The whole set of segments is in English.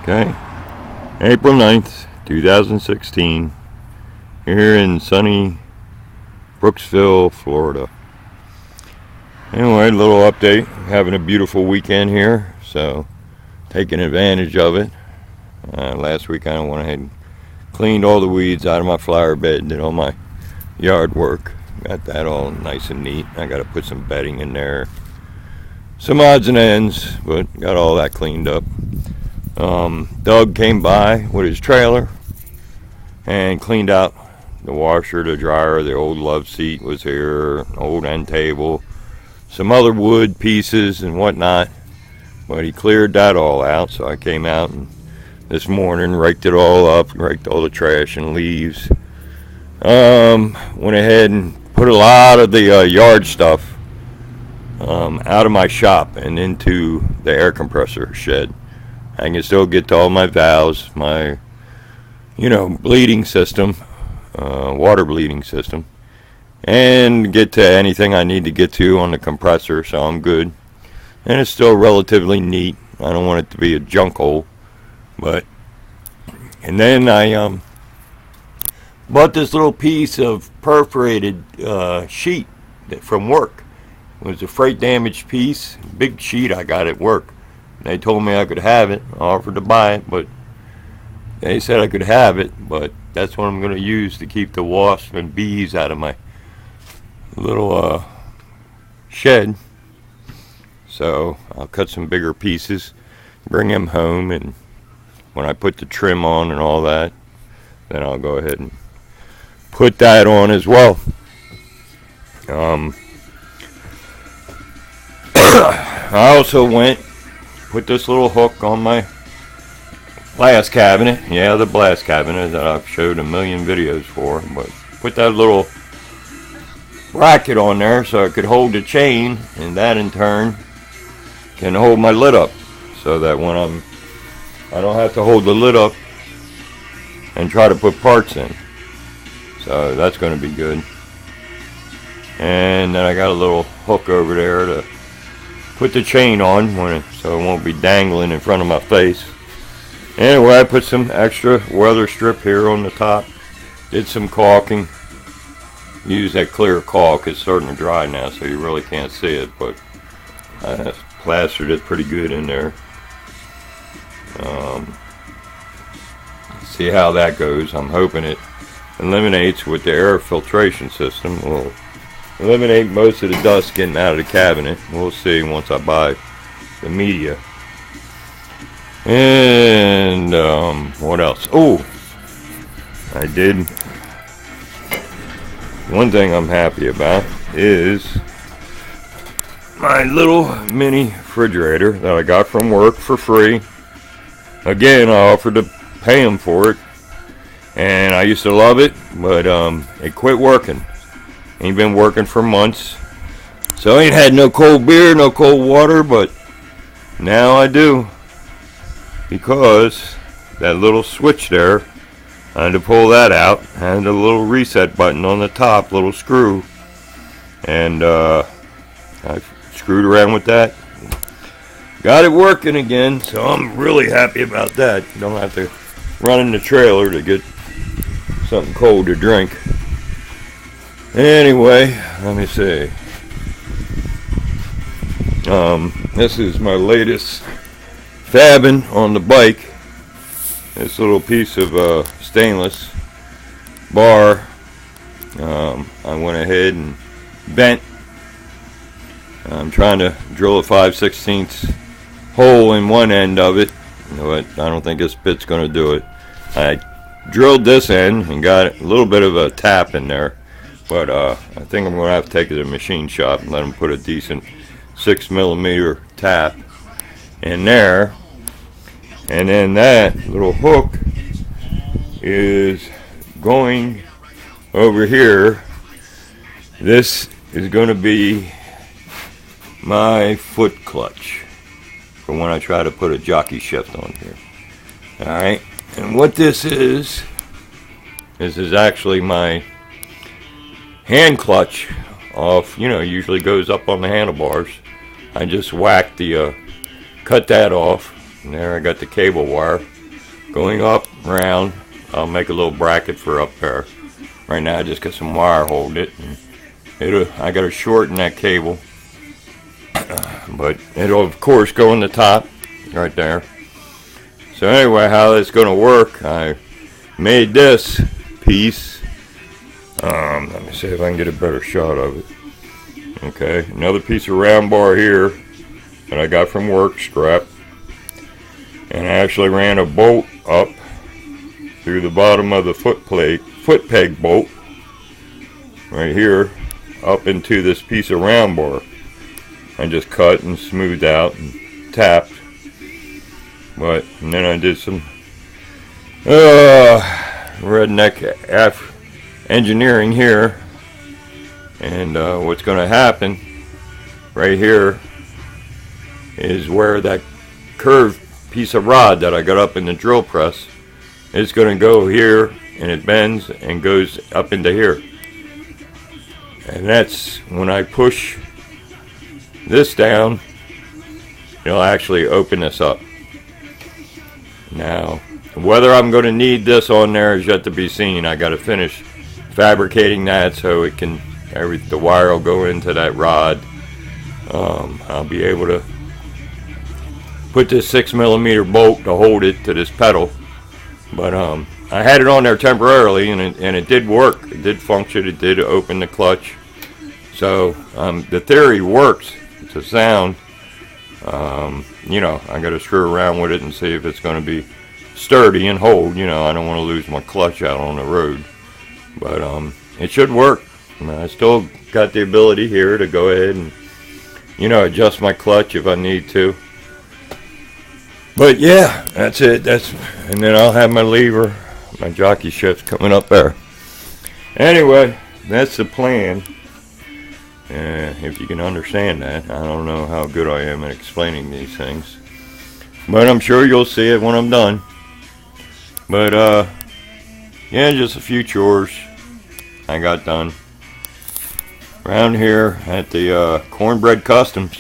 Okay, April 9th, 2016, here in sunny Brooksville, Florida. Anyway, little update. Having a beautiful weekend here, so taking advantage of it. Last week I went ahead and cleaned all the weeds out of my flower bed, did all my yard work. Got that all nice and neat. I got to put some bedding in there, some odds and ends, but got all that cleaned up. Doug came by with his trailer and cleaned out the washer, the dryer, the old love seat was here, old end table, some other wood pieces and whatnot, but he cleared that all out. So I came out and this morning raked it all up, raked all the trash and leaves. Went ahead and put a lot of the yard stuff out of my shop and into the air compressor shed. I can still get to all my valves, my, bleeding system, water bleeding system, and get to anything I need to get to on the compressor, so I'm good. And it's still relatively neat. I don't want it to be a junk hole, and then I bought this little piece of perforated sheet from work. It was a freight damaged piece, big sheet I got at work. They told me I could have it. I offered to buy it, but they said I could have it, but that's what I'm going to use to keep the wasps and bees out of my little shed. So I'll cut some bigger pieces, bring them home, and when I put the trim on and all that, then I'll go ahead and put that on as well. I also put this little hook on my blast cabinet. Yeah, the blast cabinet that I've showed a million videos for. But put that little bracket on there so I could hold the chain, and that in turn can hold my lid up, so that when I don't have to hold the lid up and try to put parts in. So that's going to be good. And then I got a little hook over there to put the chain on so it won't be dangling in front of my face. Anyway, I put some extra weather strip here on the top. Did some caulking. Use that clear caulk. It's starting to dry now, so you really can't see it, but I plastered it pretty good in there. See how that goes. I'm hoping it eliminates with the air filtration system. Will eliminate most of the dust getting out of the cabinet. We'll see once I buy the media. And what else? Oh, I did. One thing I'm happy about is my little mini refrigerator that I got from work for free. Again, I offered to pay him for it, and I used to love it, but it quit working. Ain't been working for months, so I ain't had no cold beer, no cold water, but now I do, because that little switch there, I had to pull that out, and a little reset button on the top, little screw, and I screwed around with that, got it working again, so I'm really happy about that. Don't have to run in the trailer to get something cold to drink. Anyway, let me see. This is my latest fabbing on the bike. This little piece of stainless bar. I went ahead and bent. I'm trying to drill a 5/16 hole in one end of it, but I don't think this bit's going to do it. I drilled this end and got a little bit of a tap in there. But I think I'm going to have to take it to the machine shop and let them put a decent 6mm tap in there. And then that little hook is going over here. This is going to be my foot clutch for when I try to put a jockey shift on here. Alright, and what this is actually my hand clutch off, usually goes up on the handlebars. I just whacked cut that off, and there I got the cable wire going up, round. I'll make a little bracket for up there. Right now I just got some wire holding it. And I got to shorten that cable. But it'll of course go on the top right there. So anyway, how that's going to work, I made this piece. Let me see if I can get a better shot of it. Okay, another piece of round bar here that I got from work, strap. And I actually ran a bolt up through the bottom of the foot peg bolt right here up into this piece of round bar. I just cut and smoothed out and tapped. And then I did some redneck engineering here. And what's going to happen right here is where that curved piece of rod that I got up in the drill press is going to go here, and it bends and goes up into here. And that's when I push this down, it'll actually open this up. Now, whether I'm going to need this on there is yet to be seen. I got to finish fabricating that so it can, the wire will go into that rod. I'll be able to put this 6mm bolt to hold it to this pedal. But I had it on there temporarily, and it did work. It did function. It did open the clutch. So the theory works. It's a sound. You know, I got to screw around with it and see if it's going to be sturdy and hold. You know, I don't want to lose my clutch out on the road. But it should work. I still got the ability here to go ahead and, you know, adjust my clutch if I need to. But yeah, that's it. And then I'll have my lever, my jockey shift coming up there. Anyway, that's the plan. If you can understand that. I don't know how good I am at explaining these things, but I'm sure you'll see it when I'm done. But yeah, just a few chores I got done around here at the Cornbread Customs.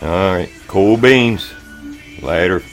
Alright, cool beans. Later.